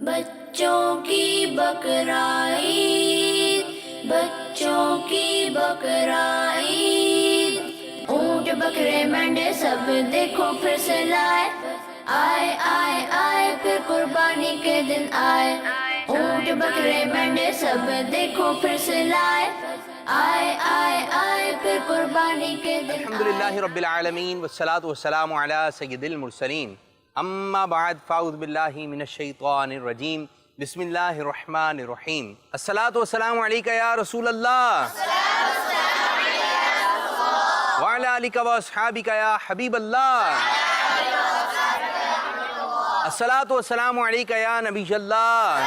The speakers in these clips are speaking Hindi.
बच्चों की बकराईद, बच्चों की बकराईद। ऊंट बकरे मेंढे सब देखो फिर से लाए, आए आए आए फिर कुर्बानी के दिन आए। ऊंट बकरे मेंढे सब देखो फिर से लाए, आए आए आए फिर कुर्बानी के दिन। अल्हम्दुलिल्लाहि रब्बिल आलमीन वस्सलातु वस्सलामु अला सय्यिदिल मुरसलीन अम्मा बाद फ़अऊज़ु बिल्लाहि मिनश शैतानिर रजीम बिस्मिल्लाहिर रहमानिर रहीम। अस्सलातु वस्सलामु अलैका या रसूल अल्लाह व अला आलिका व अस्हाबिका या हबीब अल्लाह। अस्सलातु वस्सलामु अलैका या नबी अल्लाह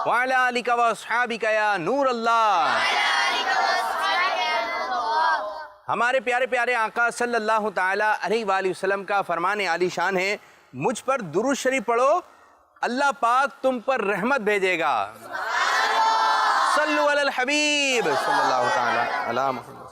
व अला आलिका व अस्हाबिका या नूर अल्लाह। हमारे प्यारे प्यारे आका सल्लल्लाहु ताला अलैहि वसल्लम का फरमान आली शान है, मुझ पर दुरूद शरीफ पढ़ो, अल्लाह पाक तुम पर रहमत भेजेगा। सल्लु अलल हबीब सल्लल्लाहु ताला अला मुहम्मद।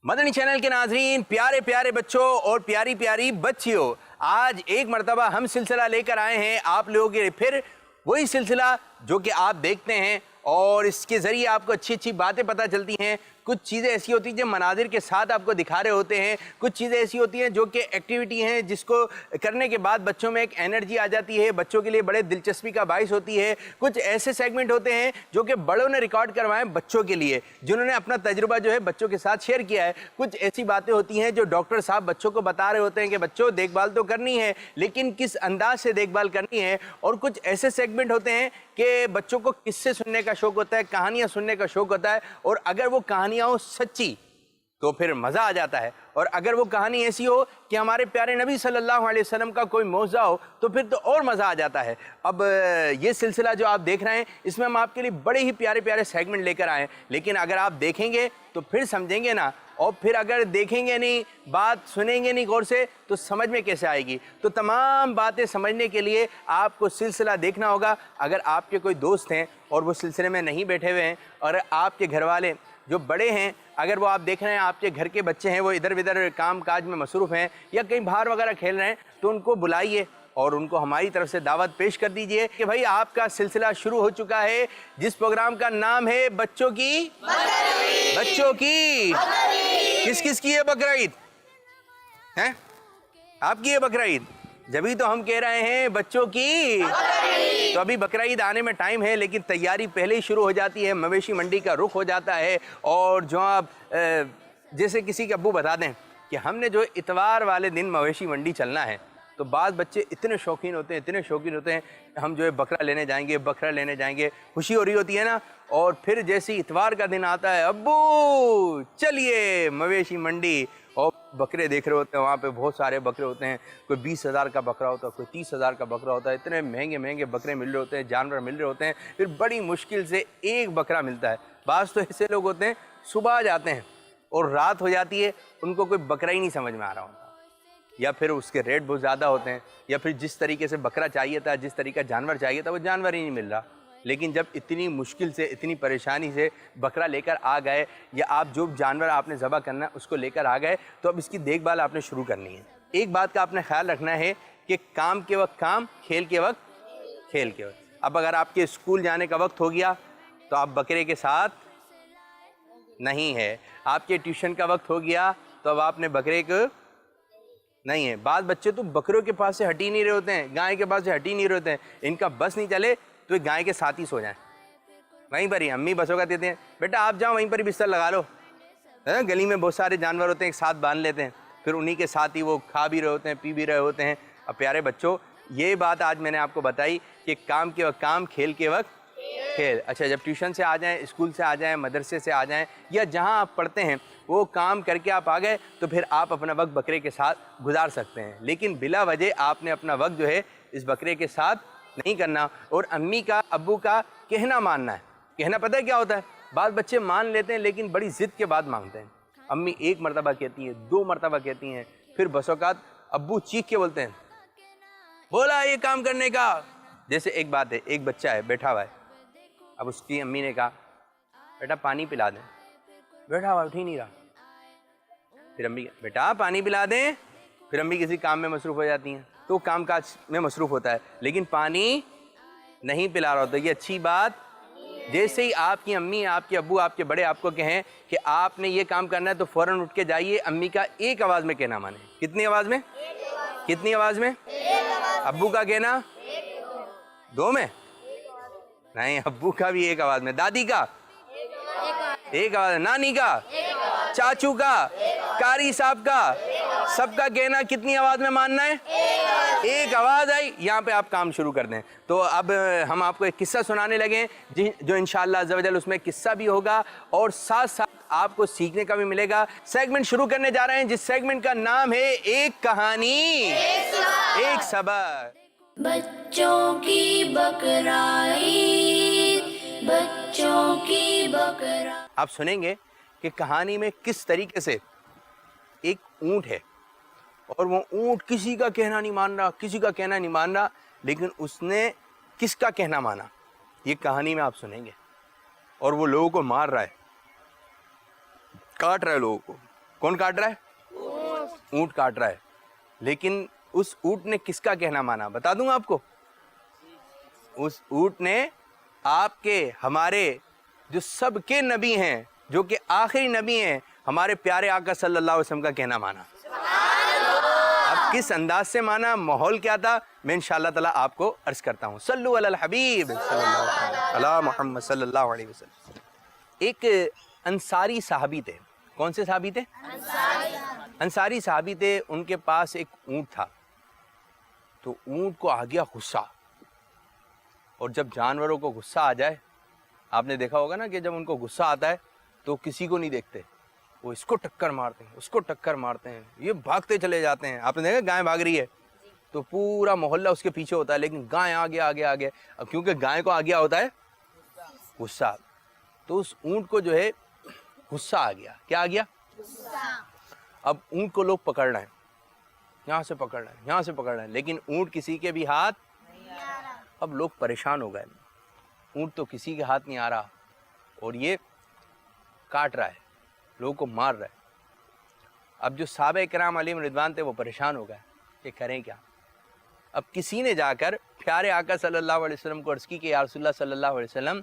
मदनी चैनल के नाजरीन, प्यारे प्यारे बच्चों और प्यारी प्यारी बच्चियों, आज एक मरतबा हम सिलसिला लेकर आए हैं आप लोगों के लिए, फिर वही सिलसिला जो कि आप देखते हैं और इसके ज़रिए आपको अच्छी अच्छी बातें पता चलती हैं। कुछ चीज़ें ऐसी होती हैं जो मनाजिर के साथ आपको दिखा रहे होते हैं, कुछ चीज़ें ऐसी होती हैं जो कि एक्टिविटी हैं जिसको करने के बाद बच्चों में एक एनर्जी आ जाती है, बच्चों के लिए बड़े दिलचस्पी का बाइस होती है। कुछ ऐसे सेगमेंट होते हैं जो कि बड़ों ने रिकॉर्ड करवाए बच्चों के लिए, जिन्होंने अपना तजुर्बा जो है बच्चों के साथ शेयर किया है। कुछ ऐसी बातें होती हैं जो डॉक्टर साहब बच्चों को बता रहे होते हैं कि बच्चों देखभाल तो करनी है, लेकिन किस अंदाज से देखभाल करनी है। और कुछ ऐसे सेगमेंट होते हैं कि बच्चों को किस्से सुनने का शौक़ होता है, कहानियाँ सुनने का शौक़ होता है, और अगर वो कहानियाँ हो सच्ची तो फिर मज़ा आ जाता है, और अगर वो कहानी ऐसी हो कि हमारे प्यारे नबी सल्लल्लाहु अलैहि वसल्लम का कोई मौज़ा हो तो फिर तो और मज़ा आ जाता है। अब ये सिलसिला जो आप देख रहे हैं, इसमें हम आपके लिए बड़े ही प्यारे प्यारे सेगमेंट लेकर आए हैं, लेकिन अगर आप देखेंगे तो फिर समझेंगे ना, और फिर अगर देखेंगे नहीं, बात सुनेंगे नहीं गौर से, तो समझ में कैसे आएगी। तो तमाम बातें समझने के लिए आपको सिलसिला देखना होगा। अगर आपके कोई दोस्त हैं और वो सिलसिले में नहीं बैठे हुए हैं, और आपके घर वाले जो बड़े हैं, अगर वो आप देख रहे हैं आपके घर के बच्चे हैं वो इधर उधर काम काज में मसरूफ़ हैं या कहीं बाहर वगैरह खेल रहे हैं, तो उनको बुलाइए और उनको हमारी तरफ से दावत पेश कर दीजिए कि भाई आपका सिलसिला शुरू हो चुका है, जिस प्रोग्राम का नाम है बच्चों की किस किस की है बकरीद है? आपकी है बकरीद, जभी तो हम कह रहे हैं बच्चों की। तो अभी बकरीद आने में टाइम है, लेकिन तैयारी पहले ही शुरू हो जाती है, मवेशी मंडी का रुख हो जाता है। और जो आप जैसे किसी के अब्बू बता दें कि हमने जो इतवार वाले दिन मवेशी मंडी चलना है, तो बाद बच्चे इतने शौकीन होते हैं, इतने शौकीन होते हैं, हम जो है बकरा लेने जाएंगे, बकरा लेने जाएंगे, खुशी हो रही होती है ना। और फिर जैसे इतवार का दिन आता है, अब्बू चलिए मवेशी मंडी, और बकरे देख रहे होते हैं, वहाँ पे बहुत सारे बकरे होते हैं, कोई 20,000 का बकरा होता है, कोई 30,000 का बकरा होता है, इतने महंगे महंगे बकरे मिल रहे होते हैं, जानवर मिल रहे होते हैं, फिर बड़ी मुश्किल से एक बकरा मिलता है। बाज़ तो ऐसे लोग होते हैं सुबह जाते हैं और रात हो जाती है, उनको कोई बकरा ही नहीं समझ में आ रहा होता, या फिर उसके रेट बहुत ज़्यादा होते हैं, या फिर जिस तरीके से बकरा चाहिए था, जिस तरीके का जानवर चाहिए था, वो जानवर ही नहीं मिल रहा। लेकिन जब इतनी मुश्किल से, इतनी परेशानी से बकरा लेकर आ गए, या आप जो जानवर आपने ज़बह करना है उसको लेकर आ गए, तो अब इसकी देखभाल आपने शुरू करनी है। एक बात का आपने ख्याल रखना है कि काम के वक्त काम, खेल के वक्त खेल के वक्त। अब अगर आपके स्कूल जाने का वक्त हो गया तो आप बकरे के साथ नहीं है, आपके ट्यूशन का वक्त हो गया तो अब आपने बकरे को नहीं है। बाद बच्चे तो बकरों के पास से हट ही नहीं रहे होते हैं, गाय के पास से हट ही नहीं रहे होते हैं, इनका बस नहीं चले तो ये गाय के साथ ही सो जाएं, वहीं पर ही। अम्मी बसों का देते हैं, बेटा आप जाओ वहीं पर ही बिस्तर लगा लो, है? गली में बहुत सारे जानवर होते हैं, एक साथ बांध लेते हैं, फिर उन्हीं के साथ ही वो खा भी रहे होते हैं, पी भी रहे होते हैं। अब प्यारे बच्चों, ये बात आज मैंने आपको बताई कि काम के वक्त काम, खेल के वक्त खेल। अच्छा, जब ट्यूशन से आ जाएं, स्कूल से आ जाएं, मदरसे से आ जाएं, या जहां आप पढ़ते हैं वो काम करके आप आ गए, तो फिर आप अपना वक्त बकरे के साथ गुजार सकते हैं। लेकिन बिला वजह आपने अपना वक्त जो है इस बकरे के साथ नहीं करना, और अम्मी का, अब्बू का कहना मानना है। कहना पता है क्या होता है? बाद बच्चे मान लेते हैं लेकिन बड़ी ज़िद के बाद मांगते हैं। अम्मी एक मरतबा कहती हैं, 2 मरतबा कहती हैं, फिर बसौकात अब्बू चीख के बोलते हैं, बोला ये काम करने का। जैसे एक बात है, एक बच्चा है बैठा हुआ है, अब उसकी अम्मी ने कहा बेटा पानी पिला दें, बैठा हुआ उठ ही नहीं रहा। फिर अम्मी बेटा पानी पिला दें, फिर अम्मी किसी काम में मसरूफ़ हो जाती हैं। तो कामकाज में मसरूफ़ होता है, लेकिन पानी नहीं पिला रहा होता। ये अच्छी बात। जैसे ही आपकी अम्मी, आपके अब्बू, आपके बड़े आपको कहें कि आपने ये काम करना है तो फ़ौरन उठ के जाइए, अम्मी का एक आवाज़ में कहना माने। कितनी आवाज़ में? कितनी आवाज़ में? अब्बू का कहना दो में नहीं, अब्बू का भी एक आवाज़ में। दादी का एक आवाज़ में। नानी का, चाचू का, कारी साहब का, सबका कहना कितनी आवाज़ में मानना है? एक आवाज़ आई, यहाँ पे आप काम शुरू कर दें। तो अब हम आपको एक किस्सा सुनाने लगे जो इंशाअल्लाह अज़्ज़ा वजल उसमें किस्सा भी होगा और साथ साथ आपको सीखने का भी मिलेगा। सेगमेंट शुरू करने जा रहे हैं जिस सेगमेंट का नाम है एक कहानी एक सबक। बच्चों की बकराईद, बच्चों की बकरा। आप सुनेंगे कि कहानी में किस तरीके से एक ऊंट है और वो ऊंट किसी का कहना नहीं मान रहा, किसी का कहना नहीं मान रहा, लेकिन उसने किसका कहना माना, ये कहानी में आप सुनेंगे। और वो लोगों को मार रहा है, काट रहा है लोगों को। कौन काट रहा है? ऊंट काट रहा है। लेकिन उस ऊंट ने किसका कहना माना, बता दूं आपको। उस ऊंट ने आपके, हमारे जो सबके नबी हैं, जो कि आखिरी नबी हैं, हमारे प्यारे आका सल्लल्लाहु अलैहि वसल्लम का कहना माना। अब किस अंदाज से माना, माहौल क्या था, मैं इंशाअल्लाह ताला आपको अर्ज करता हूँ। सल्लु अलल हबीब सल्लल्लाहु अला मुहम्मद सल्लल्लाहु अलैहि वसल्लम। एक अंसारी साहबी थे। कौन से साहबी थे? अंसारी साहबी थे। उनके पास एक ऊंट था। तो ऊंट को आ गया गुस्सा। और जब जानवरों को गुस्सा आ जाए, आपने देखा होगा ना कि जब उनको गुस्सा आता है तो किसी को नहीं देखते, वो इसको टक्कर मारते हैं, उसको टक्कर मारते हैं, ये भागते चले जाते हैं। आपने देखा गाय भाग रही है तो पूरा मोहल्ला उसके पीछे होता है, लेकिन गाय आगे आगे आगे। अब क्योंकि गाय को आ गया होता है गुस्सा, तो उस ऊंट को जो है गुस्सा आ गया। क्या आ गया? अब ऊंट को लोग पकड़ रहे हैं, यहाँ से पकड़ रहे हैं, यहाँ से पकड़ रहे हैं, लेकिन ऊंट किसी के भी हाथ नहीं आ रहा। अब लोग परेशान हो गए, ऊंट तो किसी के हाथ नहीं आ रहा और ये काट रहा है, लोगों को मार रहा है। अब जो सहाबा किराम अलैहिम रिदवान थे वो परेशान हो गए कि करें क्या। अब किसी ने जाकर प्यारे आका सल्लल्लाहु अलैहि वसल्लम को अर्ज़ की कि या रसूलल्लाह सल्लल्लाहु अलैहि वसल्लम,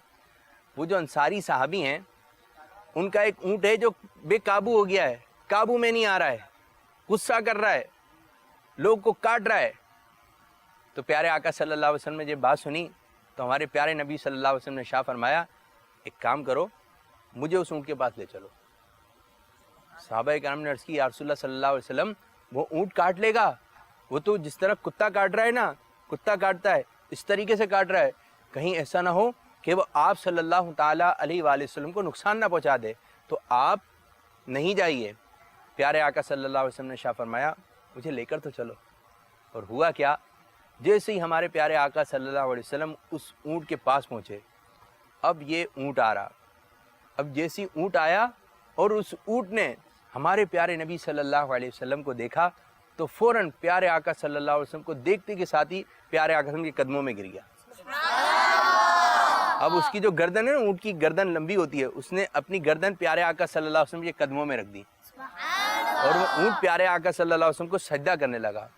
वो जो अंसारी साहबी हैं उनका एक ऊंट है जो बेकाबू हो गया है, काबू में नहीं आ रहा है, गुस्सा कर रहा है, लोग को काट रहा है। तो प्यारे आका सल्लल्लाहु अलैहि वसल्लम ने जब बात सुनी तो हमारे प्यारे नबी सल्लल्लाहु अलैहि वसल्लम ने शाह फरमाया, एक काम करो, मुझे उस ऊंट के पास ले चलो। सहाबा किराम ने अर्ज़ की, या रसूलल्लाह सल्लल्लाहु अलैहि वसल्लम, वो ऊंट काट लेगा, वो तो जिस तरह कुत्ता काट रहा है ना, कुत्ता काटता है इस तरीके से काट रहा है, कहीं ऐसा ना हो कि वो आप सल्लल्लाहु ताला अलैहि वसल्लम को नुकसान ना पहुंचा दे, तो आप नहीं जाइए। प्यारे आका सल्लल्लाहु अलैहि वसल्लम ने शाह फरमाया, मुझे लेकर तो चलो। और हुआ क्या, जैसे ही हमारे प्यारे आका सल्लल्लाहु अलैहि वसल्लम उस ऊंट के पास पहुँचे, अब ये ऊंट आ रहा। अब जैसी ऊंट आया और उस ऊंट ने हमारे प्यारे नबी सल्लल्लाहु अलैहि वसल्लम को देखा, तो फ़ौरन प्यारे आका सल्लल्लाहु अलैहि वसल्लम को देखते के साथ ही प्यारे आका के कदमों में गिर गया। अब उसकी जो गर्दन है ना, ऊंट की गर्दन लंबी होती है, उसने अपनी गर्दन प्यारे आका सल्लल्लाहु अलैहि वसल्लम के कदमों में रख दी और वो ऊंट प्यारे आका सल्लल्लाहु अलैहि वसल्लम को सजदा करने लगा।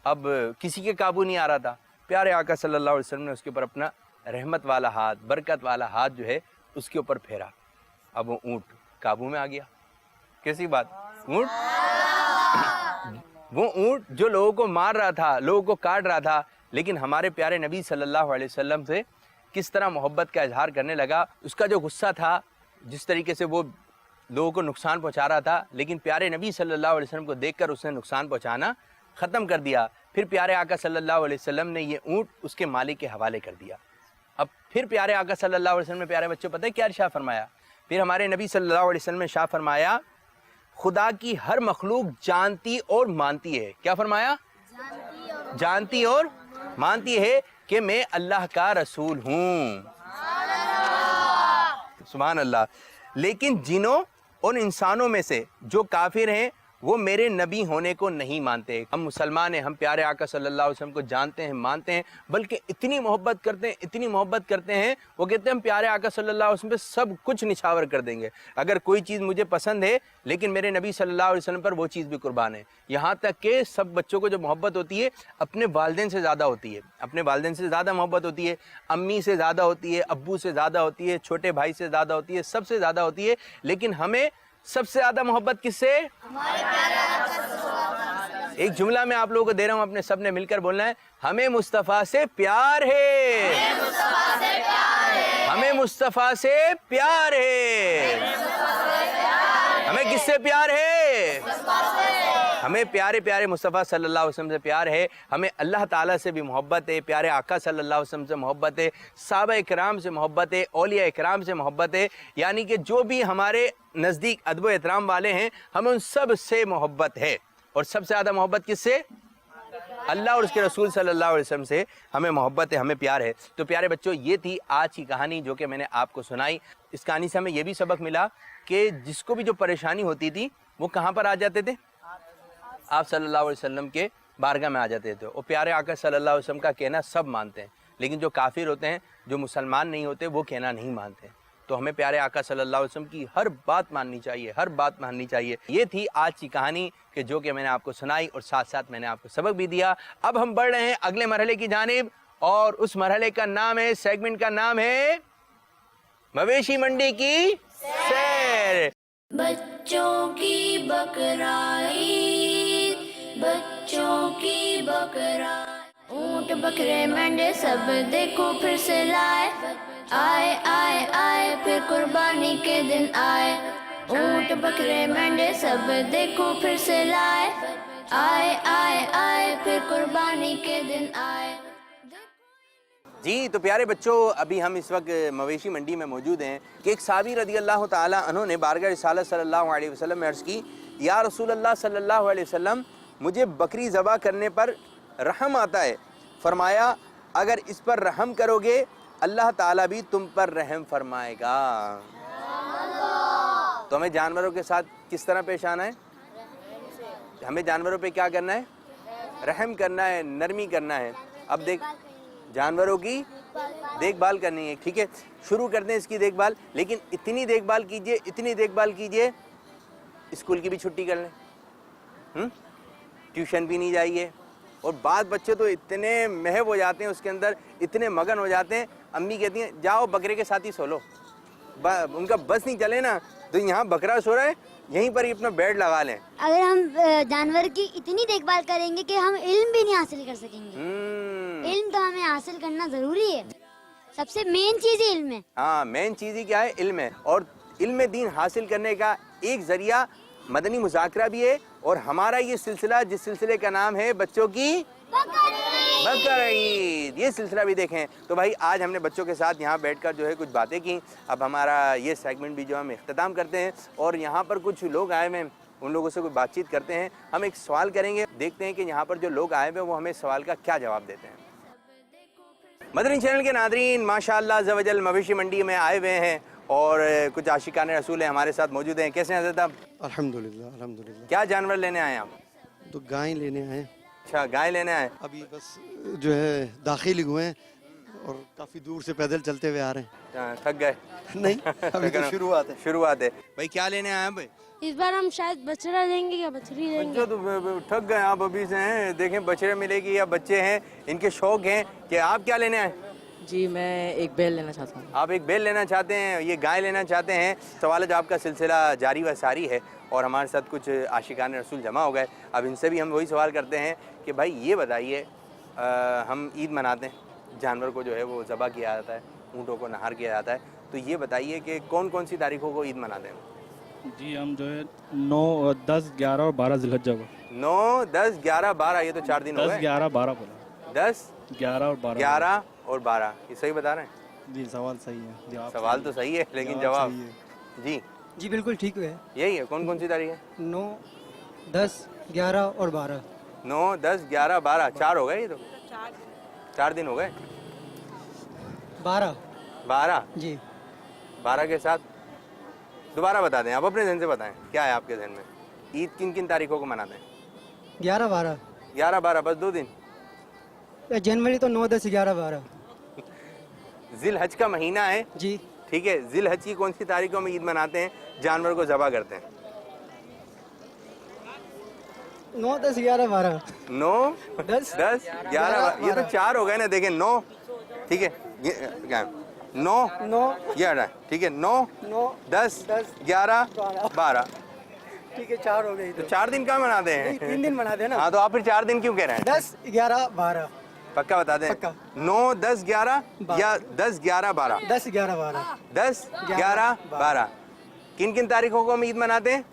अब किसी के काबू नहीं आ रहा था। प्यारे आका सल्लल्लाहु अलैहि वसल्लम ने उसके ऊपर अपना रहमत वाला हाथ, बरकत वाला हाथ जो है उसके ऊपर फेरा। अब वो ऊंट काबू में आ गया। कैसी बात, ऊंट वो ऊंट जो लोगों को मार रहा था, लोगों को काट रहा था, लेकिन हमारे प्यारे नबी सल्लल्लाहु अलैहि वसल्लम से किस तरह मोहब्बत का इजहार करने लगा। उसका जो गुस्सा था, जिस तरीके से वो लोगों को नुकसान पहुंचा रहा था, लेकिन प्यारे नबी सल्लल्लाहु अलैहि वसल्लम को देखकर उसने नुकसान पहुंचाना ख़त्म कर दिया। फिर प्यारे आका सल्लल्लाहु अलैहि वसल्लम ने ये ऊंट उसके मालिक के हवाले कर दिया। अब फिर प्यारे आका सल्लल्लाहु अलैहि वसल्लम ने, प्यारे बच्चों, पता है क्या इरशाद फरमाया? फिर हमारे नबी सल्लल्लाहु अलैहि वसल्लम ने इरशाद फरमाया, खुदा की हर मखलूक जानती और मानती है। क्या फरमाया? जानती और मानती है कि मैं अल्लाह का रसूल हूँ। सुभान अल्लाह। लेकिन जिनों और इंसानों में से जो काफिर हैं वो मेरे नबी होने को नहीं मानते। हम मुसलमान हैं, हम प्यारे आका सल्लल्लाहु अलैहि वसल्लम को जानते हैं, मानते हैं, बल्कि इतनी मोहब्बत करते हैं, इतनी मोहब्बत करते हैं, वो कहते हैं हम प्यारे आका सल्लल्लाहु अलैहि वसल्लम पे सब कुछ निछावर कर देंगे। अगर कोई चीज़ मुझे पसंद है लेकिन मेरे नबी सल्लल्लाहु अलैहि वसल्लम पर वो चीज़ भी कुर्बान है। यहाँ तक कि सब बच्चों को जो मोहब्बत होती है अपने वालिदैन से ज़्यादा होती है, अपने वालिदैन से ज़्यादा मोहब्बत होती है, अम्मी से ज़्यादा होती है, अब्बू से ज़्यादा होती है, छोटे भाई से ज़्यादा होती है, सबसे ज़्यादा होती है। लेकिन हमें सबसे ज़्यादा मोहब्बत किससे? एक जुमला मैं आप लोगों को दे रहा हूं, अपने सबने मिलकर बोलना है, हमें मुस्तफ़ा से प्यार है, हमें मुस्तफ़ा से प्यार है। हमें किससे प्यार है? हमें प्यारे प्यारे मुस्तफ़ा सल्लल्लाहु अलैहि वसल्लम से प्यार है। हमें अल्लाह ताला से भी मोहब्बत है, प्यारे आका सल्लल्लाहु अलैहि वसल्लम से मोहब्बत है, सहाबा इकराम से मोहब्बत है, औलिया इकराम से मोहब्बत है। यानी कि जो भी हमारे नज़दीक अदब एहतराम वाले हैं, हमें उन सब से मोहब्बत है। और सबसे ज़्यादा मोहब्बत किससे? अल्लाह और उसके रसूल सल्लल्लाहु अलैहि वसल्लम से हमें मोहब्बत है, हमें प्यार है। तो प्यारे बच्चों, ये थी आज की कहानी जो कि मैंने आपको सुनाई। इस कहानी से हमें ये भी सबक मिला कि जिसको भी जो परेशानी होती थी वो कहाँ पर आ जाते थे? आप सल्लल्लाहु अलैहि वसल्लम के बारगाह में आ जाते थे। और प्यारे आका सल्लल्लाहु अलैहि वसल्लम का कहना सब मानते हैं, लेकिन जो काफिर होते हैं, जो मुसलमान नहीं होते, वो कहना नहीं मानते। तो हमें प्यारे आका सल्लल्लाहु अलैहि वसल्लम की हर बात माननी चाहिए, हर बात माननी चाहिए। ये थी आज की कहानी कि जो कि मैंने आपको सुनाई और साथ साथ मैंने आपको सबक भी दिया। अब हम बढ़ रहे हैं अगले मरहले की जानिब, और उस मरहले का नाम है, सेगमेंट का नाम है मवेशी मंडी की सैर। बच्चों की बकराईद, बच्चों की बकराईद, ऊंट बकरे मेंढे सब देखो फिर से लाए, आए आए आए फिर कुर्बानी के दिन आए। ऊंट बकरे मेंढे सब देखो फिर से लाए, आए आए आए फिर कुर्बानी के दिन आए। जी तो प्यारे बच्चों, अभी हम इस वक्त मवेशी मंडी में मौजूद हैं कि एक साहबी रदी अल्लाह ताला अन्हु ने बारगाह रिसालत सल्लल्लाहु अलैहि वसल्लम में अर्ज़ की, या रसूल अल्लाह सल्लल्लाहु अलैहि वसल्लम, मुझे बकरी ज़बा करने पर रहम आता है। फरमाया, अगर इस पर रहम करोगे अल्लाह ताला भी तुम पर रहम फरमाएगा। तो हमें जानवरों के साथ किस तरह पेश आना है? हमें जानवरों पे क्या करना है? रहम करना है, नरमी करना है। अब देख, जानवरों की देखभाल करनी है, ठीक है। शुरू करते हैं इसकी देखभाल, लेकिन इतनी देखभाल कीजिए, इतनी देखभाल कीजिए, स्कूल की भी छुट्टी कर लें, ट्यूशन भी नहीं जाइए। और बाद बच्चे तो इतने महव हो जाते हैं उसके अंदर, इतने मगन हो जाते हैं, अम्मी कहती हैं जाओ बकरे के साथ ही सो लो। उनका बस नहीं चले ना, तो यहाँ बकरा सो रहा है, यहीं पर ही अपना बेड लगा लें। अगर हम जानवर की इतनी देखभाल करेंगे कि हम इल्म भी नहीं हासिल कर सकेंगे। इल्म तो हमें हासिल करना जरूरी है, सबसे मेन चीज है इल्म है। हाँ, मेन चीज ही क्या है? इल्म है। और इल्म दीन हासिल करने का एक जरिया मदनी मुज़ाकरा भी है, और हमारा ये सिलसिला, जिस सिलसिले का नाम है बच्चों की बकरीद, ये सिलसिला भी देखें। तो भाई आज हमने बच्चों के साथ यहाँ बैठकर जो है कुछ बातें की। अब हमारा ये सेगमेंट भी जो हम इख्तिताम करते हैं, और यहाँ पर कुछ लोग आए हुए हैं, उन लोगों से कोई बातचीत करते हैं। हम एक सवाल करेंगे, देखते हैं कि यहाँ पर जो लोग आए हुए हैं वो हमें सवाल का क्या जवाब देते हैं। मदनी चैनल के नादरीन, माशाअल्लाह अज़्ज़ वजल मवेशी मंडी में आए हुए हैं, और कुछ आशिकान रसूल हैं हमारे साथ मौजूद हैं। कैसे हैं हज़रत आप? अल्हम्दुलिल्लाह अल्हम्दुलिल्लाह। क्या जानवर लेने आए आप? तो गाय लेने आए। अच्छा, गाय लेने आए। अभी बस जो है दाखिल हुए हैं और काफ़ी दूर से पैदल चलते हुए आ रहे हैं। थक गए? नहीं, अभी तो शुरुआत है। भाई क्या लेने आए आप? इस बार हम शायद बछड़ा लेंगे या बछड़ी लेंगे। बच्चों तो थक गए आप अभी से हैं, देखें बछड़े मिलेगी या बच्चे हैं, इनके शौक हैं। कि आप क्या लेने आए? जी मैं एक बैल लेना चाहता हूँ। आप एक बैल लेना चाहते हैं, ये गाय लेना चाहते हैं। सवाल जवाब का सिलसिला जारी व सारी है, और हमारे साथ कुछ आशिकान रसूल जमा हो गए। अब इनसे भी हम वही सवाल करते हैं कि भाई ये बताइए, हम ईद मनाते हैं, जानवर को जो है वो ज़बह किया जाता है, ऊँटों को नहार किया जाता है, तो ये बताइए कि कौन कौन सी तारीखों को ईद मनाते हैं? जी हम जो है 9, 10, 11 और 12 ज़िलहज्जा को। 9, 10, 11, 12, ये तो 4 दिन हो गए। 10, 11, 12 बोला। 10, 11 और 12। 11 और 12, ये सही बता रहे हैं? जी सवाल सही है। सवाल तो सही है, लेकिन जवाब जी जी बिल्कुल ठीक है। यही है। कौन कौन सी तारीख है? 9, 10, 11 और 12। 9, 10, 11, 12, 4 हो गए। ये तो 4 दिन हो गए। 12 जी। 12 के साथ दोबारा बता दें, आप अपने जहन से बताएं, क्या है आपके जहन में? ईद किन किन तारीखों को मनाते हैं? 11 12 11 12 बस 2 दिन। जनवरी तो 9 10 11 12 जिल हज का महीना है, जी। ठीक है। जिल हज की कौन सी तारीखों में ईद मनाते हैं, जानवर को ज़बह करते हैं? 9 10 11 12 9 10 10 11 ये तो 4 हो गए ना, देखें 9, ठीक है। ये क्या 9 9 ये आ रहा है, ठीक है। 9 9 10 10 11 12 ठीक है, 4 हो गई तो तो 4 दिन कहाँ मनाते हैं? 3 दिन मनाते हैं ना। हाँ, तो आप फिर 4 दिन क्यों कह रहे हैं? 10 11 12 पक्का बता दें। पक्का। 9 10 11 या 10 11 12? 10 11 12 10 11 12 किन किन तारीखों को हम ईद मनाते हैं?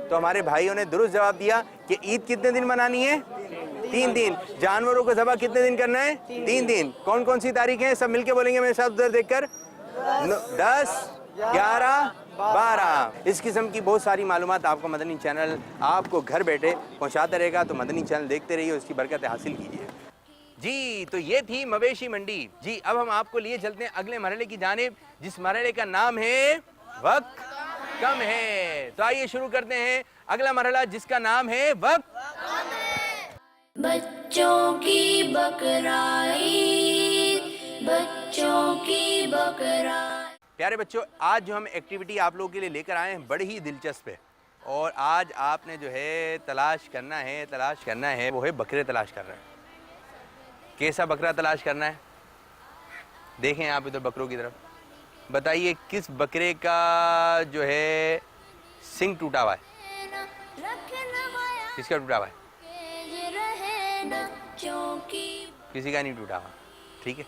तो हमारे भाइयों ने दुरुस्त जवाब दिया कि ईद कितने दिन मनानी है? 3 दिन। जानवरों को ज़बह कितने दिन करना है? 3 दिन। कौन कौन सी तारीख है? सब मिलके बोलेंगे मेरे साथ उधर देखकर। 10 11 12। इस किस्म की बहुत सारी मालूमात आपको मदनी चैनल आपको घर बैठे पहुंचाता रहेगा, तो मदनी चैनल देखते रहिए, उसकी बरकत हासिल कीजिए। जी, तो ये थी मवेशी मंडी। जी, अब हम आपको लिए चलते हैं अगले मरहले की जानिब, जिस मरहले का नाम है वक्त कम है। तो आइए शुरू करते हैं अगला मरहला, जिसका नाम है वक्त। बच्चों की बकराईद, बच्चों की बकराईद। प्यारे बच्चों, आज जो हम एक्टिविटी आप लोगों के लिए लेकर आए हैं बड़ी ही दिलचस्प है, और आज आपने जो है तलाश करना है वो है बकरे तलाश कर रहे हैं। कैसा बकरा तलाश करना है? देखें आप इधर बकरों की तरफ, बताइए किस बकरे का जो है सिंग टूटा हुआ है? किसका टूटा हुआ है? किसी का नहीं टूटा हुआ, ठीक है।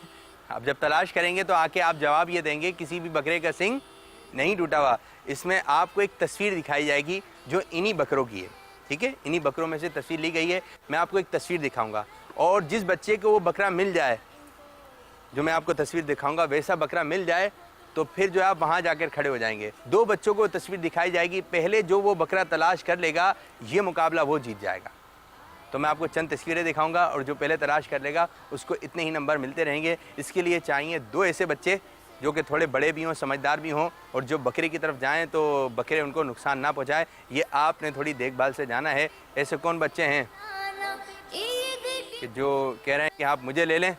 अब जब तलाश करेंगे तो आके आप जवाब ये देंगे किसी भी बकरे का सिंग नहीं टूटा हुआ। इसमें आपको एक तस्वीर दिखाई जाएगी जो इन्हीं बकरों की है, ठीक है। इन्हीं बकरों में से तस्वीर ली गई है। मैं आपको एक तस्वीर दिखाऊंगा, और जिस बच्चे को वो बकरा मिल जाए, जो मैं आपको तस्वीर दिखाऊंगा वैसा बकरा मिल जाए, तो फिर जो है आप वहाँ जाकर खड़े हो जाएंगे। 2 बच्चों को तस्वीर दिखाई जाएगी, पहले जो वो बकरा तलाश कर लेगा ये मुकाबला वो जीत जाएगा। तो मैं आपको चंद तस्वीरें दिखाऊंगा, और जो पहले तलाश कर लेगा उसको इतने ही नंबर मिलते रहेंगे। इसके लिए चाहिए 2 ऐसे बच्चे जो कि थोड़े बड़े भी हों, समझदार भी हों, और जो बकरे की तरफ जाएं तो बकरे उनको नुकसान ना पहुंचाए। ये आपने थोड़ी देखभाल से जाना है। ऐसे कौन बच्चे हैं कि जो कह रहे हैं कि आप मुझे ले लें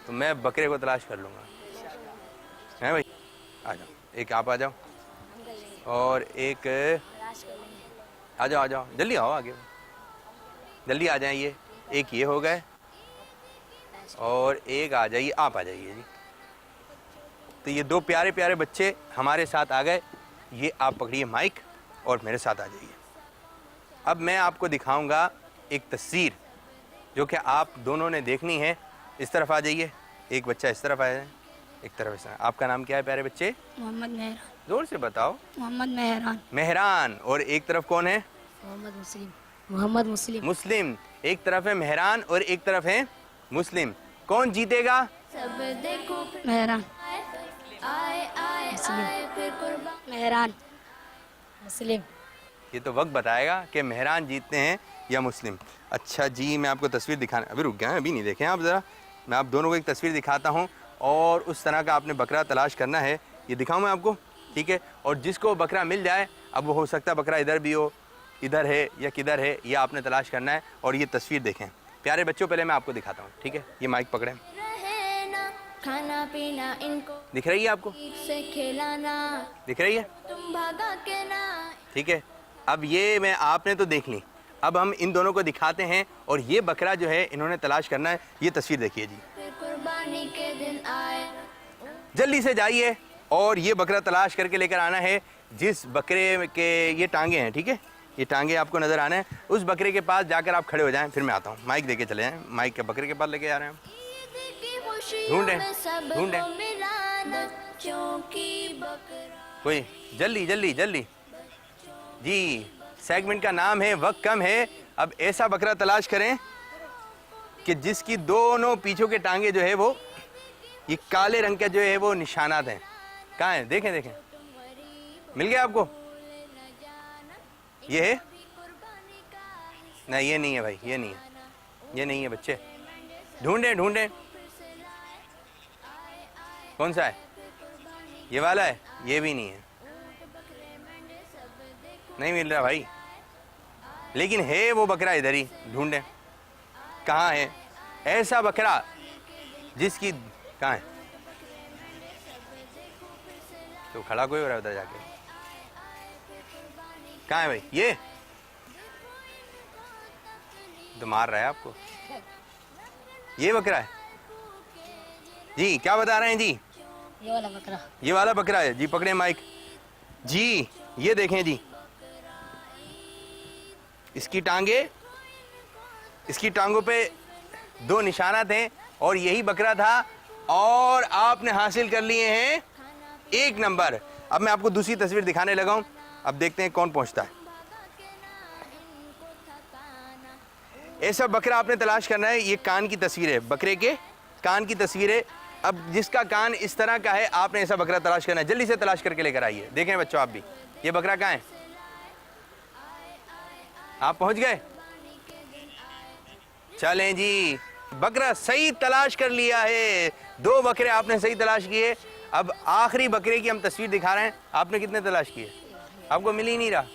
तो मैं बकरे को तलाश कर लूँगा? हैं भाई? आ जाओ, एक आप आ जाओ, और एक आ जाओ, जल्दी आओ, आगे जल्दी आ जाइए। एक ये हो गए, और एक आ जाइए, आप आ जाइए जी। तो ये 2 प्यारे प्यारे बच्चे हमारे साथ आ गए। ये आप पकड़िए माइक और मेरे साथ आ जाइए। अब मैं आपको दिखाऊंगा एक तस्वीर जो कि आप दोनों ने देखनी है। इस तरफ आ जाइए, एक बच्चा इस तरफ आया है, एक तरफ इस तरफ। आपका नाम क्या है प्यारे बच्चे? मोहम्मद मेहरान। जोर से बताओ। मोहम्मद मेहरान। मेहरान। और एक तरफ कौन है? मोहम्मद मुस्लिम। मोहम्मद मुस्लिम। मुस्लिम। एक तरफ है मेहरान और एक तरफ है मुस्लिम। कौन जीतेगा? सब देखो मेहरान। आए आए आए फिर कुर्बान। मेहरान। मुस्लिम। ये तो वक्त बताएगा कि मेहरान जीतते हैं या मुस्लिम। अच्छा जी, मैं आपको तस्वीर दिखाना, अभी रुक गए हैं, अभी नहीं देखें आप ज़रा। मैं आप दोनों को एक तस्वीर दिखाता हूँ, और उस तरह का आपने बकरा तलाश करना है। ये दिखाऊँ मैं आपको, ठीक है। और जिसको बकरा मिल जाए, अब वो हो सकता है बकरा इधर भी हो, इधर है या किधर है, ये आपने तलाश करना है। और ये तस्वीर देखें प्यारे बच्चों, पहले मैं आपको दिखाता हूँ, ठीक है। ये माइक पकड़ें, रहना, खाना पीना इनको दिख रही है आपको? ठीक से खिलाना, दिख रही है, तुम भागा के ना। ठीक है। अब ये मैं आपने तो देख ली, अब हम इन दोनों को दिखाते हैं, और ये बकरा जो है इन्होंने तलाश करना है। ये तस्वीर देखिए जी, फिर कुर्बानी के दिन आए। जल्दी से जाइए और ये बकरा तलाश करके लेकर आना है। जिस बकरे के ये टांगे हैं, ठीक है, ये टांगे आपको नज़र आना है, उस बकरे के पास जाकर आप खड़े हो जाएं, फिर मैं आता हूँ। माइक देके चले जाएं, माइक के बकरे के पास लेके आ रहे हैं। ईद की खुशियों ढूंढें, में सबको ढूंढें। मिलाना, बच्चों की बकरा। कोई जल्दी जल्दी जल्दी जी। सेगमेंट का नाम है वक्त कम है। अब ऐसा बकरा तलाश करें कि जिसकी दोनों पीछों के टांगे जो है वो ये काले रंग का जो है वो निशानात हैं। कहाँ हैं? देखें देखें, मिल गया आपको? ये है? नहीं, ये नहीं है भाई, ये नहीं है, ये नहीं है बच्चे। ढूंढें ढूंढें, कौन सा है? ये वाला है? ये भी नहीं है। नहीं मिल रहा भाई, लेकिन है वो बकरा इधर ही, ढूंढे कहाँ है ऐसा बकरा जिसकी, कहाँ है? तो खड़ा कोई हो रहा है उधर जाके, कहाँ है भाई? ये तो मार रहा है आपको, ये बकरा है जी। क्या बता रहे हैं जी? ये वाला बकरा। ये वाला बकरा है जी। पकड़े माइक जी, ये देखें जी, इसकी टांगों पे 2 निशानात हैं और यही बकरा था और आपने हासिल कर लिए हैं 1 नंबर। अब मैं आपको दूसरी तस्वीर दिखाने लगा हूं, अब देखते हैं कौन पहुंचता है। ऐसा बकरा आपने तलाश करना है। ये कान की तस्वीर है, बकरे के कान की तस्वीर है। अब जिसका कान इस तरह का है आपने ऐसा बकरा तलाश करना है। जल्दी से तलाश करके लेकर आइए। देखें बच्चों आप भी, ये बकरा कहाँ है? आप पहुंच गए? चलें जी, बकरा सही तलाश कर लिया है। 2 बकरे आपने सही तलाश किए। अब आखिरी बकरे की हम तस्वीर दिखा रहे हैं। आपने कितने तलाश किए? आपको मिल ही नहीं रहा।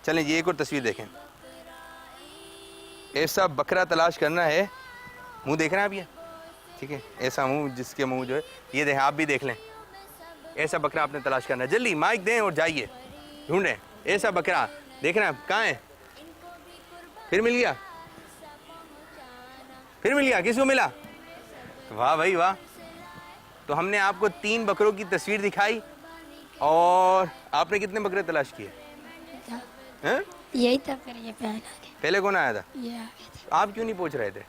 चलें जी, एक और तस्वीर देखें। ऐसा बकरा तलाश करना है। मुंह देख रहे हैं आप? ये ठीक है, ऐसा मुंह जिसके मुंह जो है ये देखें, आप भी देख लें। ऐसा बकरा आपने तलाश करना है। जल्दी माइक दें और जाइए ढूंढें ऐसा बकरा। देख रहे हैं आप? कहाँ है? फिर मिल गया, फिर मिल गया। किसको मिला? वाह भाई वाह। तो हमने आपको 3 बकरों की तस्वीर दिखाई और आपने कितने बकरे तलाश किए? हैं? यही था, फिर ये पहले कौन आया था? ये आ गए थे। आप क्यों नहीं पहुंच रहे थे?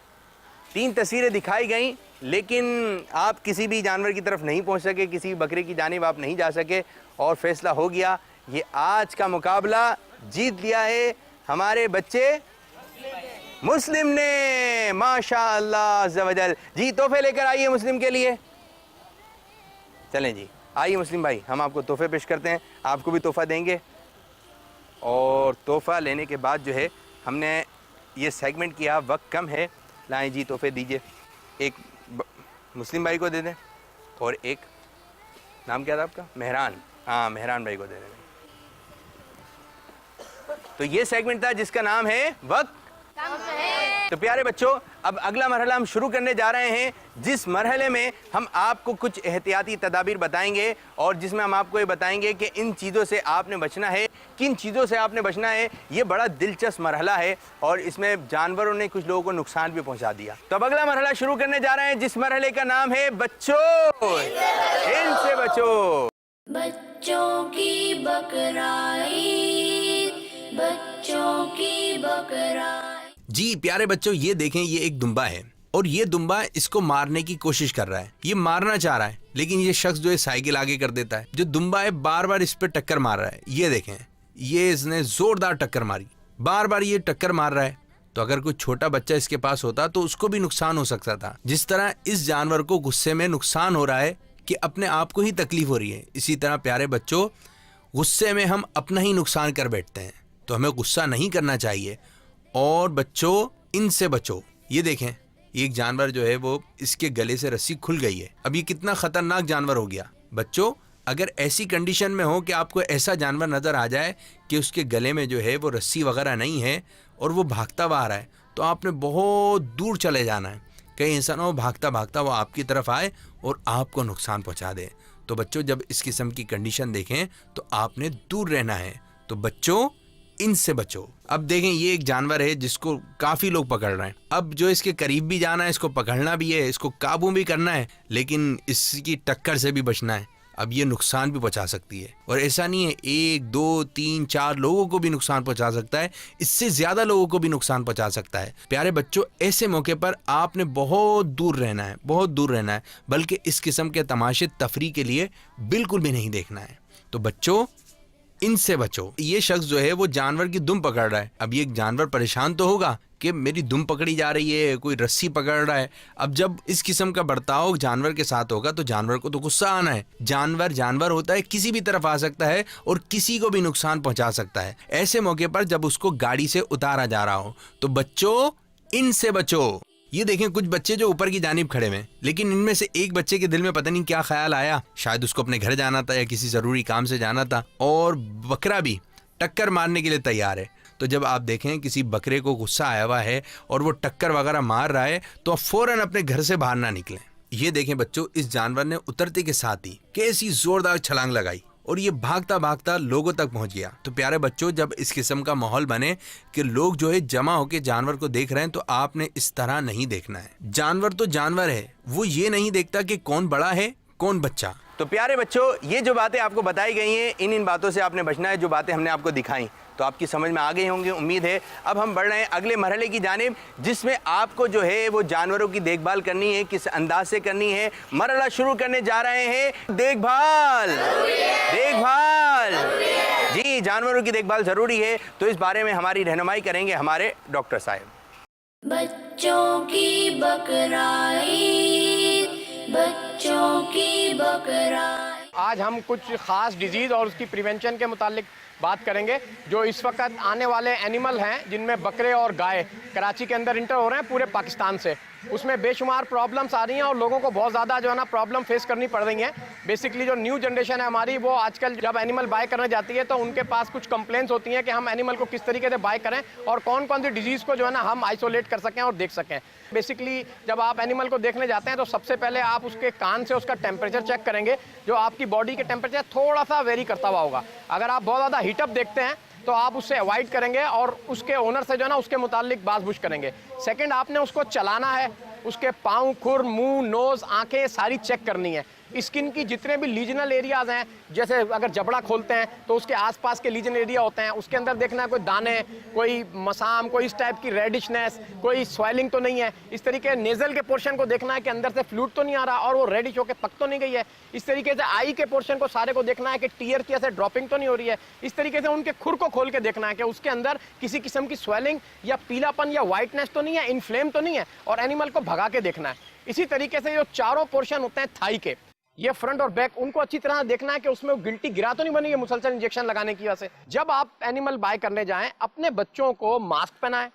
3 तस्वीरें दिखाई गई, लेकिन आप किसी भी जानवर की तरफ नहीं पहुंच सके, किसी भी बकरे की जानिब आप नहीं जा सके और फैसला हो गया। ये आज का मुकाबला जीत लिया है हमारे बच्चे मुस्लिम ने। माशाअल्लाह अज़्ज़ा वजल। जी तोहफे लेकर आइए मुस्लिम के लिए। चलें जी, आइए मुस्लिम भाई, हम आपको तोहफे पेश करते हैं। आपको भी तोहफा देंगे और तोहफा लेने के बाद जो है हमने ये सेगमेंट किया, वक्त कम है, लाएं जी तोहफे दीजिए। एक मुस्लिम भाई को दे दें और एक, नाम क्या था आपका? मेहरान। हाँ, मेहरान भाई को दे दें। तो ये सेगमेंट था जिसका नाम है वक्त। तो प्यारे बच्चों, अब अगला मरहला हम शुरू करने जा रहे हैं, जिस मरहले में हम आपको कुछ एहतियाती तदाबीर बताएंगे और जिसमें हम आपको ये बताएंगे कि इन चीज़ों से आपने बचना है, किन चीज़ों से आपने बचना है। ये बड़ा दिलचस्प मरहला है और इसमें जानवरों ने कुछ लोगों को नुकसान भी पहुंचा दिया। तो अब अगला मरहला शुरू करने जा रहे हैं, जिस मरहले का नाम है बच्चों इनसे बचो। बच्चों की बकराईद, बच्चों की बकराईद। जी प्यारे बच्चों, ये देखें, ये एक दुम्बा है और ये दुम्बा इसको मारने की कोशिश कर रहा है। ये मारना चाह रहा है, लेकिन ये शख्स जो है साइकिल आगे कर देता है। जो दुम्बा है बार बार इस पे टक्कर मार रहा है। ये देखें, ये इसने जोरदार टक्कर मारी, बार बार ये टक्कर मार रहा है। तो अगर कोई छोटा बच्चा इसके पास होता तो उसको भी नुकसान हो सकता था। जिस तरह इस जानवर को गुस्से में नुकसान हो रहा है कि अपने आप को ही तकलीफ हो रही है, इसी तरह प्यारे बच्चों गुस्से में हम अपना ही नुकसान कर बैठते हैं। तो हमें गुस्सा नहीं करना चाहिए और बच्चों इनसे बचो। ये देखें, ये एक जानवर जो है वो इसके गले से रस्सी खुल गई है। अब ये कितना खतरनाक जानवर हो गया। बच्चों अगर ऐसी कंडीशन में हो कि आपको ऐसा जानवर नज़र आ जाए कि उसके गले में जो है वो रस्सी वगैरह नहीं है और वो भागता हुआ आ रहा है, तो आपने बहुत दूर चले जाना है। कहीं ऐसा ना हो भागता भागता वो आपकी तरफ आए और आपको नुकसान पहुंचा दे। तो बच्चों जब इस किस्म की कंडीशन देखें तो आपने दूर रहना है। तो बच्चों इनसे बचो। अब देखें, ये एक जानवर है जिसको काफ़ी लोग पकड़ रहे हैं। अब जो इसके करीब भी जाना है, इसको पकड़ना भी है, इसको काबू भी करना है, लेकिन इसकी टक्कर से भी बचना है। अब ये नुकसान भी पहुंचा सकती है और ऐसा नहीं है 1, 2, 3, 4 लोगों को भी नुकसान पहुंचा सकता है, इससे ज़्यादा लोगों को भी नुकसान पहुंचा सकता है। प्यारे बच्चों ऐसे मौके पर आपने बहुत दूर रहना है, बहुत दूर रहना है, बल्कि इस किस्म के तमाशे तफरी के लिए बिल्कुल भी नहीं देखना है। तो बच्चों इनसे बचो। ये शख्स जो है वो जानवर की दुम पकड़ रहा है। अब ये जानवर परेशान तो होगा कि मेरी दुम पकड़ी जा रही है, कोई रस्सी पकड़ रहा है। अब जब इस किस्म का बर्ताव जानवर के साथ होगा तो जानवर को तो गुस्सा आना है। जानवर होता है, किसी भी तरफ आ सकता है और किसी को भी नुकसान पहुंचा सकता है। ऐसे मौके पर जब उसको गाड़ी से उतारा जा रहा हो तो बच्चों इनसे बचो। ये देखें कुछ बच्चे जो ऊपर की जानिब खड़े हैं, लेकिन इनमें से एक बच्चे के दिल में पता नहीं क्या ख्याल आया, शायद उसको अपने घर जाना था या किसी ज़रूरी काम से जाना था, और बकरा भी टक्कर मारने के लिए तैयार है। तो जब आप देखें किसी बकरे को गुस्सा आया हुआ है और वो टक्कर वगैरह मार रहा है, तो आप फ़ौरन अपने घर से बाहर ना निकलें। ये देखें बच्चों, इस जानवर ने उतरते के साथ ही कैसी ज़ोरदार छलांग लगाई और ये भागता भागता लोगों तक पहुंच गया। तो प्यारे बच्चों, जब इस किस्म का माहौल बने कि लोग जो है जमा होकर जानवर को देख रहे हैं, तो आपने इस तरह नहीं देखना है। जानवर तो जानवर है, वो ये नहीं देखता कि कौन बड़ा है कौन बच्चा। तो प्यारे बच्चों, ये जो बातें आपको बताई गई हैं, इन बातों से आपने बचना है। जो बातें हमने आपको दिखाई तो आपकी समझ में आ गई होंगी, उम्मीद है। अब हम बढ़ रहे हैं अगले मरहले की जानिब, जिसमें आपको जो है वो जानवरों की देखभाल करनी है, किस अंदाज से करनी है। मरहला शुरू करने जा रहे हैं देखभाल। देखभाल जी, जानवरों की देखभाल ज़रूरी है। तो इस बारे में हमारी रहनुमाई करेंगे हमारे डॉक्टर साहब। बच्चों की बकराईद, बच्चों की बकराईद। आज हम कुछ ख़ास डिजीज़ और उसकी प्रिवेंशन के मुतालिक बात करेंगे। जो इस वक्त आने वाले एनिमल हैं, जिनमें बकरे और गाय कराची के अंदर इंटर हो रहे हैं पूरे पाकिस्तान से, उसमें बेशुमार प्रॉब्लम्स आ रही हैं और लोगों को बहुत ज़्यादा जो है ना प्रॉब्लम फेस करनी पड़ रही हैं। बेसिकली जो न्यू जनरेशन है हमारी, वो आजकल जब एनिमल बाय करने जाती है तो उनके पास कुछ कंप्लेंट्स होती हैं कि हम एनिमल को किस तरीके से बाय करें और कौन कौन सी डिजीज़ को जो है ना हम आइसोलेट कर सकें और देख सकें। बेसिकली जब आप एनिमल को देखने जाते हैं तो सबसे पहले आप उसके कान से उसका टेम्परेचर चेक करेंगे, जो आपकी बॉडी के टेम्परेचर थोड़ा सा वेरी करता हुआ होगा। अगर आप बहुत ज़्यादा हीटअप देखते हैं तो आप उससे अवॉइड करेंगे और उसके ओनर से जो है ना उसके मुतालिक बात-बूछ करेंगे। सेकंड, आपने उसको चलाना है, उसके पाँव, खुर, मुंह, नोज़, आंखें सारी चेक करनी है। स्किन की जितने भी लीजनल एरियाज़ हैं, जैसे अगर जबड़ा खोलते हैं तो उसके आसपास के लीजन एरिया होते हैं, उसके अंदर देखना है कोई दाने, कोई मसाम, कोई इस टाइप की रेडिशनेस, कोई स्वेलिंग तो नहीं है। इस तरीके नेज़ल के पोर्शन को देखना है कि अंदर से फ्लूइड तो नहीं आ रहा और वो रेडिश होकर पक तो नहीं गई है। इस तरीके से आई के पोर्शन को सारे को देखना है कि टीयर की ऐसे ड्रॉपिंग तो नहीं हो रही है। इस तरीके से उनके खुर को खोल के देखना है कि उसके अंदर किसी किस्म की स्वेलिंग या पीलापन या वाइटनेस तो नहीं है, इन्फ्लेम तो नहीं है, और एनिमल को भगा के देखना है। इसी तरीके से जो चारों पोर्शन होते हैं थाई के, ये फ्रंट और बैक, उनको अच्छी तरह देखना है कि उसमें गिल्टी गिरा तो नहीं बनी है मुसलसल इंजेक्शन लगाने की वजह से। जब आप एनिमल बाय करने जाएं, अपने बच्चों को मास्क पहनाएं,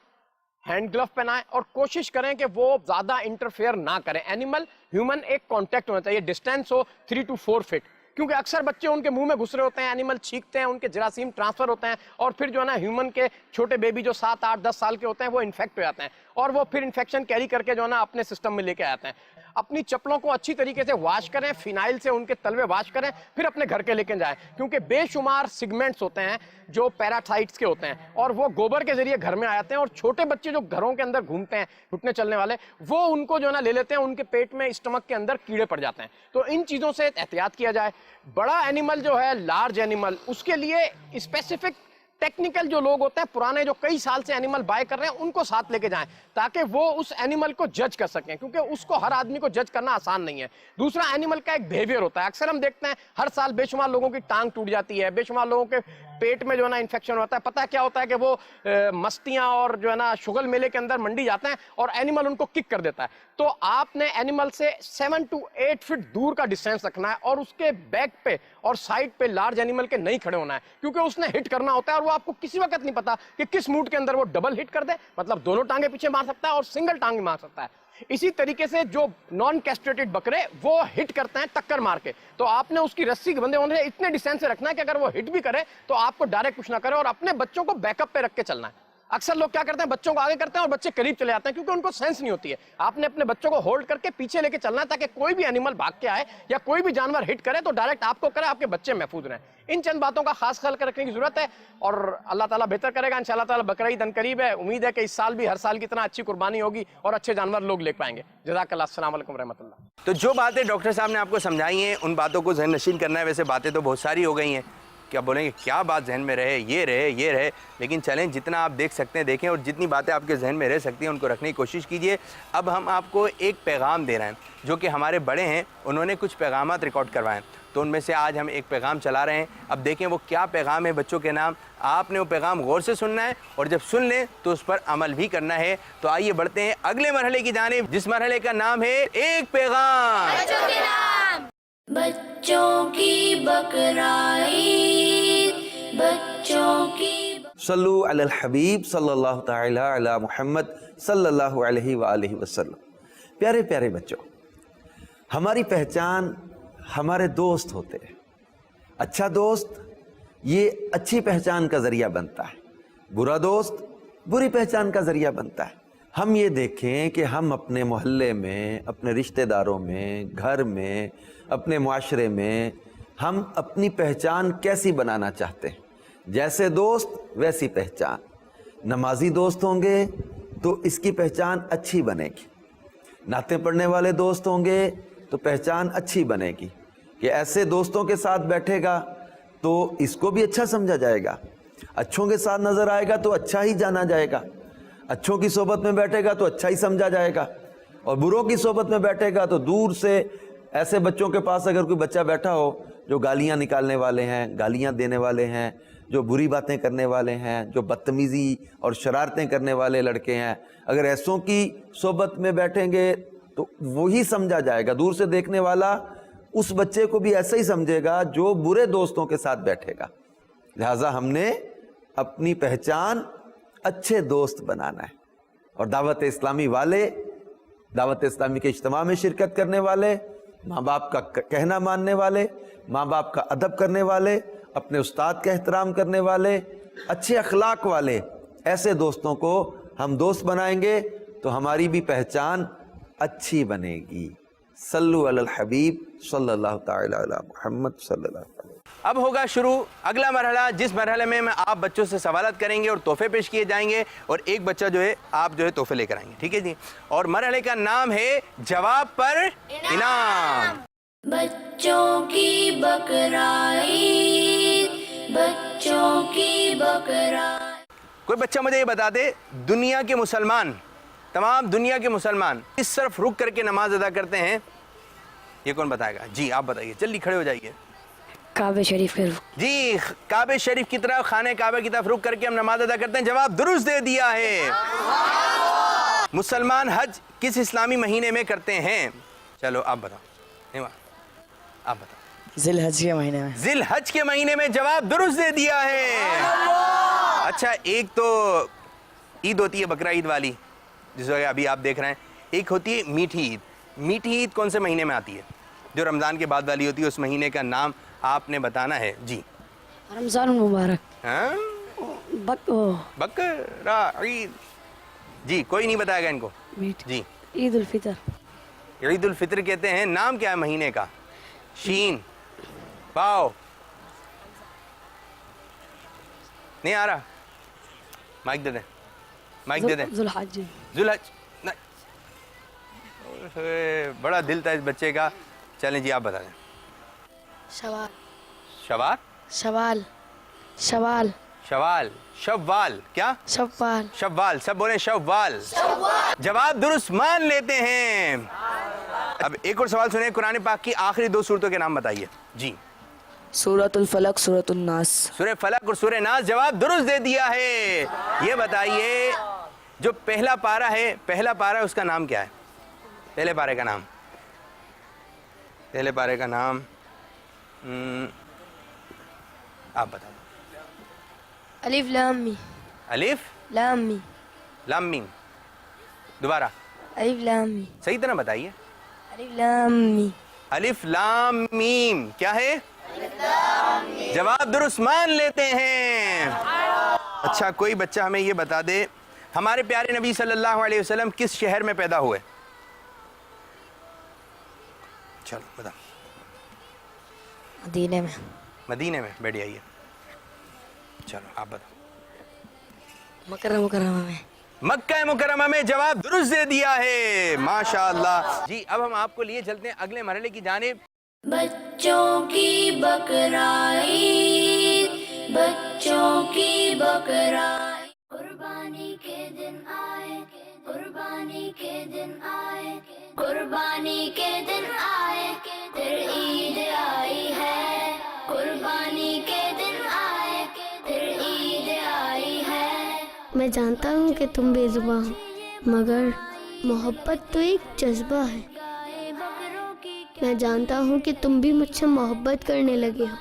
हैंड ग्लव पहनाएं और कोशिश करें कि वो ज्यादा इंटरफेयर ना करें। एनिमल ह्यूमन एक कांटेक्ट होना चाहिए, डिस्टेंस हो 3 to 4 फीट, क्योंकि अक्सर बच्चे उनके मुंह में घुस रहे होते हैं, एनिमल छींकते हैं, उनके जरासीम ट्रांसफर होते हैं और फिर जो है ना ह्यूमन के छोटे बेबी जो 7, 8, 10 साल के होते हैं वो इन्फेक्ट हो जाते हैं और वो फिर इन्फेक्शन कैरी करके जो है ना अपने सिस्टम में लेके आते हैं। अपनी चप्पलों को अच्छी तरीके से वॉश करें, फिनाइल से उनके तलवे वॉश करें, फिर अपने घर के लेके जाएं, क्योंकि बेशुमार सिगमेंट्स होते हैं जो पैरासाइट्स के होते हैं और वो गोबर के जरिए घर में आ जाते हैं और छोटे बच्चे जो घरों के अंदर घूमते हैं घुटने चलने वाले, वो उनको जो है ना ले लेते हैं, उनके पेट में, स्टमक के अंदर कीड़े पड़ जाते हैं। तो इन चीज़ों से एहतियात किया जाए। बड़ा एनिमल जो है, लार्ज एनिमल, उसके लिए स्पेसिफिक टेक्निकल जो लोग होते हैं पुराने, जो कई साल से एनिमल बाय कर रहे हैं, उनको साथ लेके जाएं ताकि वो उस एनिमल को जज कर सकें, क्योंकि उसको हर आदमी को जज करना आसान नहीं है। दूसरा, एनिमल का एक बिहेवियर होता है। अक्सर हम देखते हैं हर साल बेशुमार लोगों की टांग टूट जाती है, बेशुमार लोगों के पेट में जो है ना इन्फेक्शन होता है। पता है क्या होता है कि वो मस्तियां और जो है ना शुगल मेले के अंदर मंडी जाते हैं और एनिमल उनको किक कर देता है। तो आपने एनिमल से 7 to 8 फीट दूर का डिस्टेंस रखना है और उसके बैक पे और साइड पे लार्ज एनिमल के नहीं खड़े होना है, क्योंकि उसने हिट करना होता है और वो आपको किसी वक्त नहीं पता कि किस मूड के अंदर वो डबल हिट कर दे, मतलब दोनों टांगे पीछे मार सकता है और सिंगल टांग मार सकता है। इसी तरीके से जो नॉन कैस्ट्रेटेड बकरे वो हिट करते हैं टक्कर मार के, तो आपने उसकी रस्सी बंधे होने से इतने डिस्टेंस से रखना है कि अगर वो हिट भी करे तो आपको डायरेक्ट कुछ ना करे और अपने बच्चों को बैकअप पे रख के चलना है। अक्सर लोग क्या करते हैं, बच्चों को आगे करते हैं और बच्चे करीब चले जाते हैं, क्योंकि उनको सेंस नहीं होती है। आपने अपने बच्चों को होल्ड करके पीछे लेके चलना है ताकि कोई भी एनिमल भाग के आए या कोई भी जानवर हिट करे तो डायरेक्ट आपको करे, आपके बच्चे महफूज रहें। इन चंद बातों का खास ख्याल रखने की जरूरत है और अल्लाह ताला बेहतर करेगा इंशाअल्लाह ताला। बकरा ईद करीब है, उम्मीद है कि इस साल भी हर साल की तरह अच्छी कुर्बानी होगी और अच्छे जानवर लोग ले पाएंगे। जज़ाकल्लाह, अस्सलाम वालेकुम रहमतुल्लाह। तो जो बातें डॉक्टर साहब ने आपको समझाई हैं, उन बातों को ज़हन नशीन करना है। वैसे बातें तो बहुत सारी हो गई हैं, क्या बोलेंगे, क्या बात जहन में रहे, ये रहे, लेकिन चलें, जितना आप देख सकते हैं देखें और जितनी बातें आपके जहन में रह सकती हैं उनको रखने की कोशिश कीजिए। अब हम आपको एक पैगाम दे रहे हैं, जो कि हमारे बड़े हैं, उन्होंने कुछ पैगामात रिकॉर्ड करवाएं, तो उनमें से आज हम एक पैगाम चला रहे हैं। अब देखें वो क्या पैगाम है बच्चों के नाम। आपने वो पैगाम गौर से सुनना है और जब सुन लें तो उस पर अमल भी करना है। तो आइए बढ़ते हैं अगले मरहले की जानिब, जिस मरहले का नाम है एक पैगाम। बच्चों की बकराईद, बच्चों की सल्लु अलल हबीब सल्लल्लाहु ताला अला मुहम्मद सल्लल्लाहु अलैहि वालैहि वसल्लम। प्यारे प्यारे बच्चों, हमारी पहचान हमारे दोस्त होते हैं। अच्छा दोस्त ये अच्छी पहचान का ज़रिया बनता है, बुरा दोस्त बुरी पहचान का ज़रिया बनता है। हम ये देखें कि हम अपने मोहल्ले में, अपने रिश्तेदारों में, घर में, अपने मुआशरे में हम अपनी पहचान कैसी बनाना चाहते हैं। जैसे दोस्त वैसी पहचान। नमाजी दोस्त होंगे तो इसकी पहचान अच्छी बनेगी। नाते पढ़ने वाले दोस्त होंगे तो पहचान अच्छी बनेगी कि ऐसे दोस्तों के साथ बैठेगा तो इसको भी अच्छा समझा जाएगा। अच्छों के साथ नज़र आएगा तो अच्छा ही जाना जाएगा। अच्छों की सोबत में बैठेगा तो अच्छा ही समझा जाएगा, और बुरों की सोबत में बैठेगा तो दूर से ऐसे बच्चों के पास अगर कोई बच्चा बैठा हो जो गालियां निकालने वाले हैं, गालियां देने वाले हैं, जो बुरी बातें करने वाले हैं, जो बदतमीज़ी और शरारतें करने वाले लड़के हैं, अगर ऐसों की सोबत में बैठेंगे तो वही समझा जाएगा। दूर से देखने वाला उस बच्चे को भी ऐसा ही समझेगा जो बुरे दोस्तों के साथ बैठेगा। लिहाजा हमने अपनी पहचान अच्छे दोस्त बनाना है। और दावत इस्लामी वाले, दावत इस्लामी के इज्तिमा में शिरकत करने वाले, माँ बाप का कहना मानने वाले, माँ बाप का अदब करने वाले, अपने उस्ताद का एहतराम करने वाले, अच्छे अखलाक वाले, ऐसे दोस्तों को हम दोस्त बनाएंगे तो हमारी भी पहचान अच्छी बनेगी। सल्लु अलल हबीब सल्लल्लाहु ताला अला मुहम्मद सल्लल्लाहु अलैहि। अब होगा शुरू अगला मरहला, जिस मरहले में आप बच्चों से सवालत करेंगे और तोहफे पेश किए जाएंगे, और एक बच्चा जो है आप जो है तोहफे लेकर आएंगे। ठीक है जी। और मरहले का नाम है जवाब पर इनाम। बच्चों की बकराईद, बच्चों की बकराईद। कोई बच्चा मुझे ये बता दे, दुनिया के मुसलमान, तमाम दुनिया के मुसलमान इस तरफ रुक करके नमाज अदा करते हैं, ये कौन बताएगा? जी आप बताइए, जल्दी खड़े हो जाइए। काबे शरीफ के जी, काबे शरीफ की तरफ, खाने काबे की तरफ रुक करके हम नमाज अदा करते हैं। जवाब दुरुस्त दे दिया है। मुसलमान हज किस इस्लामी महीने में करते हैं? चलो आप बताओ, आप बताओ। जिलहज के महीने में। जिलहज के महीने में, जवाब दुरुस्त दे दिया है। अच्छा, एक तो ईद होती है बकरा ईद वाली, जिस वजह अभी आप देख रहे हैं। एक होती है मीठी ईद। मीठी ईद कौन से महीने में आती है? जो रमज़ान के बाद वाली होती है, उस महीने का नाम आपने बताना है। जी, रमजान मुबारक। हाँ, बकरा ईद। जी, कोई नहीं बताएगा इनको। जी, ईद उल फितर। ईद उल फितर कहते हैं। नाम क्या है महीने का? शीन, वाओ, नहीं आ रहा। माइक दे दें, माइक दे दें। जुलहज। जुलहज नहीं, बड़ा दिल था इस बच्चे का। चलें जी, आप बता दें। शवाल। शवाल, शवाल, शवाल, शवाल, शव्वाल। क्या? शव्वाल। शव्वाल, सब बोले शव्वाल। जवाब दुरुस्त मान लेते हैं। अब एक और सवाल सुनिए, कुरान पाक की आखिरी 2 सूरतों के नाम बताइए। जी, सूरतुल फलक, सूरतुल नास। सूरह फलक और सूरह नास। जवाब दुरुस्त दे दिया है। ये बताइए, जो पहला पारा है, पहला पारा है, उसका नाम क्या है? पहले पारे का नाम, पहले पारे का नाम आप बताओ। अलिफ लाम मीम। अलिफ लाम मीम। लाम मीम। दोबारा अलिफ लाम मीम। सही तरह बताइए। अलिफ लाम मीम। अलिफ लाम मीम क्या है? जवाब दुरुस्त मान लेते हैं। अच्छा, कोई बच्चा हमें ये बता दे, हमारे प्यारे नबी सल्लल्लाहु अलैहि वसल्लम किस शहर में पैदा हुए? चलो बता। मदीने में। मदीने में। बैठ जाइए। चलो आप बताओ। मक्का मुकर्रमा में। मक्का मुकर्रमा में। जवाब दुरुस्त दे दिया है। माशाअल्लाह। जी, अब हम आपको लिए चलते हैं अगले मरहले की जानिब। बच्चों की बकराईद, बच्चों की बकराईद। कुर्बानी के दिन आए, कुर्बानी के दिन आए, कुर्बानी के दिन आए, फिर ईद आई है। कुर्बानी के दिन आए, फिर ईद आई है। मैं जानता हूँ कि तुम बेजुबान हो, मगर मोहब्बत तो एक जज्बा है। मैं जानता हूँ कि तुम भी मुझसे मोहब्बत करने लगे हो,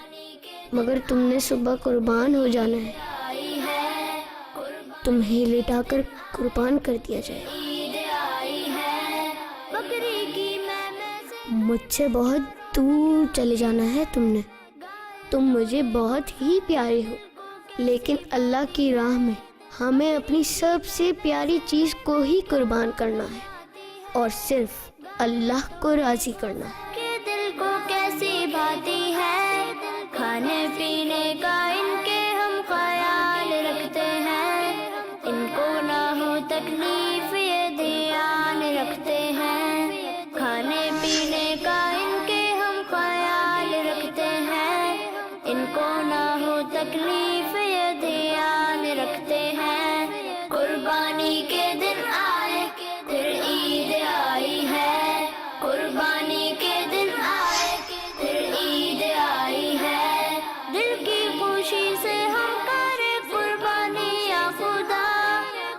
मगर तुमने सुबह कुर्बान हो जाना है। तुम्हें लिटाकर कुर्बान कर दिया जाए। ईद आई है, बकरी की मैं से मुझसे बहुत दूर चले जाना है तुमने। तुम मुझे बहुत ही प्यारे हो, लेकिन अल्लाह की राह में हमें अपनी सबसे प्यारी चीज़ को ही कुर्बान करना है और सिर्फ अल्लाह को राज़ी करना है। के दिल को कैसी भाती है, खाने पीने का इनके हम ख्याल रखते हैं, इनको ना हो तकलीफ ये ध्यान रखते हैं। खाने पीने का इनके हम ख्याल रखते हैं, इनको ना हो तकलीफ ये ध्यान रखते हैं। कुर्बानी के दिन आए फिर ईद आई है, कुर्बानी के दिन आए फिर ईद आई है। दिल की खुशी से हम करें कुर्बानी या खुदा,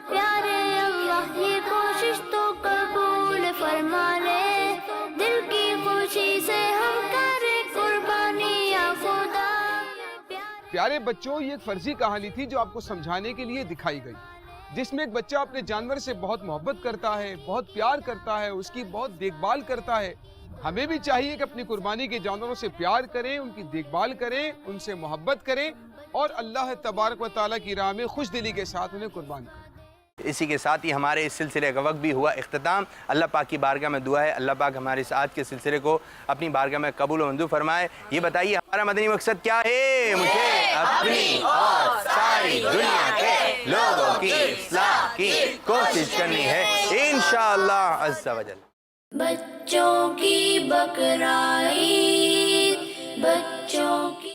प्यारे अल्लाह ये कोशिश तो कबूल फरमा ले। दिल की खुशी से हम करें कुर्बानी या खुदा। प्यारे बच्चों, ये एक फर्जी कहानी थी जो आपको समझाने के लिए दिखाई गई, जिसमें एक बच्चा अपने जानवर से बहुत मोहब्बत करता है, बहुत प्यार करता है, उसकी बहुत देखभाल करता है। हमें भी चाहिए कि अपनी कुर्बानी के जानवरों से प्यार करें, उनकी देखभाल करें, उनसे मोहब्बत करें और अल्लाह तबारक व तआला की राह में खुश दिली के साथ उन्हें कुर्बान करें। इसी के साथ ही हमारे इस सिलसिले का वक्त भी हुआ इख्तिताम। अल्लाह पाक की बारगाह में दुआ है अल्लाह पाक हमारे इस आज के सिलसिले को अपनी बारगाह में कबूल व मंजूर फरमाए। ये बताइए हमारा मदनी मकसद क्या है? मुझे अपनी और सारी दुनिया के लोगों की इस्लाह की कोशिश करनी है इंशाअल्लाह अज़्ज़ा वजल। बच्चों की बकरा ईद, बच्चों की